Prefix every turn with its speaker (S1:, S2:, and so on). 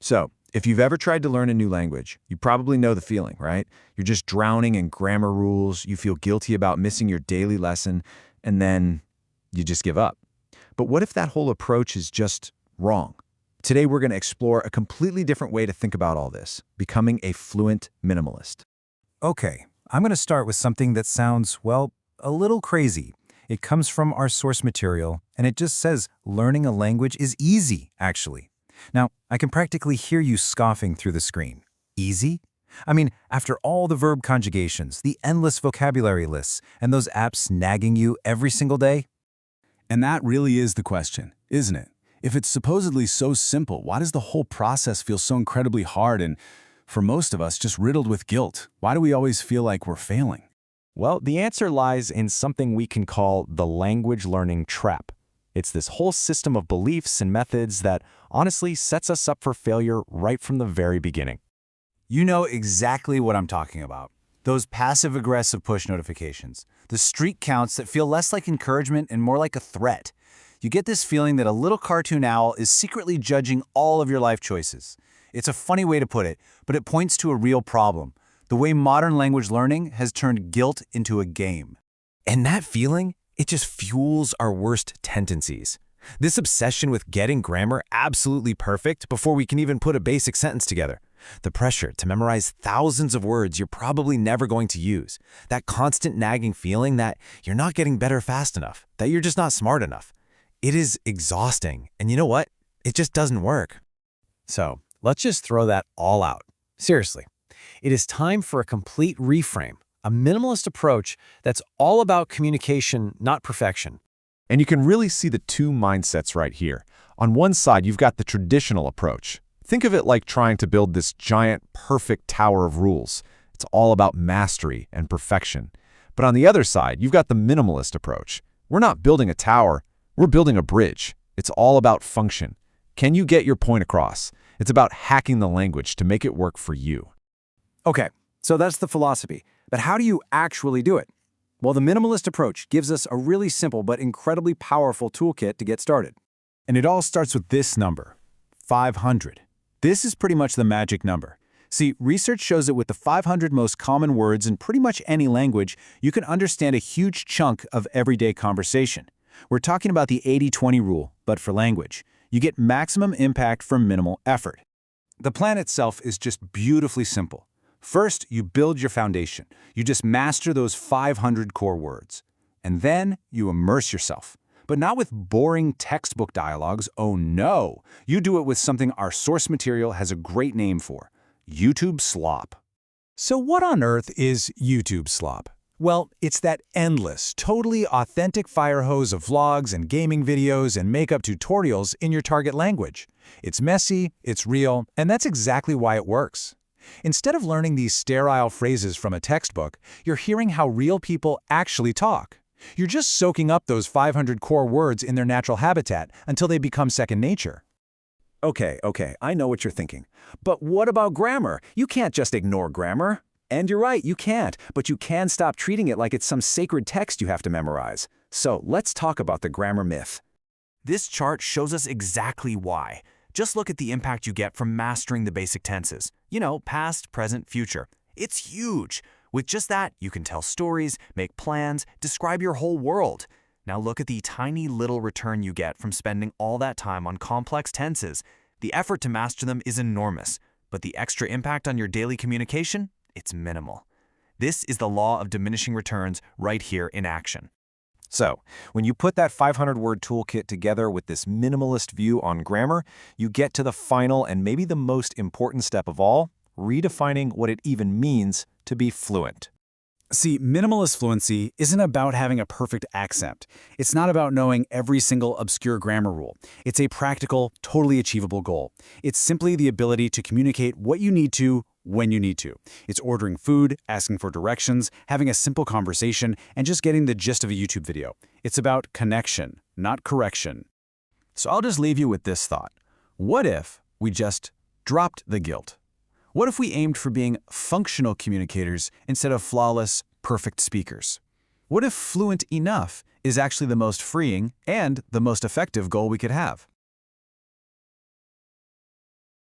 S1: So, if you've ever tried to learn a new language, you probably know the feeling, right? You're just drowning in grammar rules, you feel guilty about missing your daily lesson, and then you just give up. But what if that whole approach is just wrong? Today, we're going to explore a completely different way to think about all this, becoming a fluent minimalist.
S2: Okay, I'm going to start with something that sounds, well, a little crazy. It comes from our source material, and it just says learning a language is easy, actually. Now, I can practically hear you scoffing through the screen. Easy? I mean, after all the verb conjugations, the endless vocabulary lists, and those apps nagging you every single day?
S3: And that really is the question, isn't it? If it's supposedly so simple, why does the whole process feel so incredibly hard and, for most of us, just riddled with guilt? Why do we always feel like we're failing?
S4: Well, the answer lies in something we can call the language learning trap. It's this whole system of beliefs and methods that honestly sets us up for failure right from the very beginning.
S2: You know exactly what I'm talking about. Those passive-aggressive push notifications. The streak counts that feel less like encouragement and more like a threat. You get this feeling that a little cartoon owl is secretly judging all of your life choices. It's a funny way to put it, but it points to a real problem. The way modern language learning has turned guilt into a game.
S5: And that feeling, it just fuels our worst tendencies. This obsession with getting grammar absolutely perfect before we can even put a basic sentence together. The pressure to memorize thousands of words you're probably never going to use. That constant nagging feeling that you're not getting better fast enough, that you're just not smart enough. It is exhausting, and you know what? It just doesn't work. So, let's just throw that all out. Seriously, it is time for a complete reframe, a minimalist approach that's all about communication, not perfection.
S1: And you can really see the two mindsets right here. On one side, you've got the traditional approach. Think of it like trying to build this giant, perfect tower of rules. It's all about mastery and perfection. But on the other side, you've got the minimalist approach. We're not building a tower, we're building a bridge. It's all about function. Can you get your point across? It's about hacking the language to make it work for you.
S2: Okay, so that's the philosophy. But how do you actually do it? Well, the minimalist approach gives us a really simple but incredibly powerful toolkit to get started.
S3: And it all starts with this number, 500. This is pretty much the magic number. See, research shows that with the 500 most common words in pretty much any language, you can understand a huge chunk of everyday conversation. We're talking about the 80-20 rule, but for language. You get maximum impact from minimal effort. The plan itself is just beautifully simple. First, you build your foundation. You just master those 500 core words. And then you immerse yourself. But not with boring textbook dialogues, oh no. You do it with something our source material has a great name for, YouTube slop.
S2: So what on earth is YouTube slop? Well, it's that endless, totally authentic fire hose of vlogs and gaming videos and makeup tutorials in your target language. It's messy, it's real, and that's exactly why it works. Instead of learning these sterile phrases from a textbook, you're hearing how real people actually talk. You're just soaking up those 500 core words in their natural habitat until they become second nature.
S6: Okay, I know what you're thinking. But what about grammar? You can't just ignore grammar. And you're right, you can't, but you can stop treating it like it's some sacred text you have to memorize. So let's talk about the grammar myth.
S5: This chart shows us exactly why. Just look at the impact you get from mastering the basic tenses. You know, past, present, future. It's huge. With just that, you can tell stories, make plans, describe your whole world. Now look at the tiny little return you get from spending all that time on complex tenses. The effort to master them is enormous, but the extra impact on your daily communication? It's minimal. This is the law of diminishing returns right here in action.
S1: So, when you put that 500-word toolkit together with this minimalist view on grammar, you get to the final and maybe the most important step of all, redefining what it even means to be fluent.
S2: See, minimalist fluency isn't about having a perfect accent. It's not about knowing every single obscure grammar rule. It's a practical, totally achievable goal. It's simply the ability to communicate what you need to when you need to. It's ordering food, asking for directions, having a simple conversation, and just getting the gist of a YouTube video. It's about connection, not correction.
S1: So I'll just leave you with this thought. What if we just dropped the guilt? What if we aimed for being functional communicators instead of flawless, perfect speakers? What if fluent enough is actually the most freeing and the most effective goal we could have?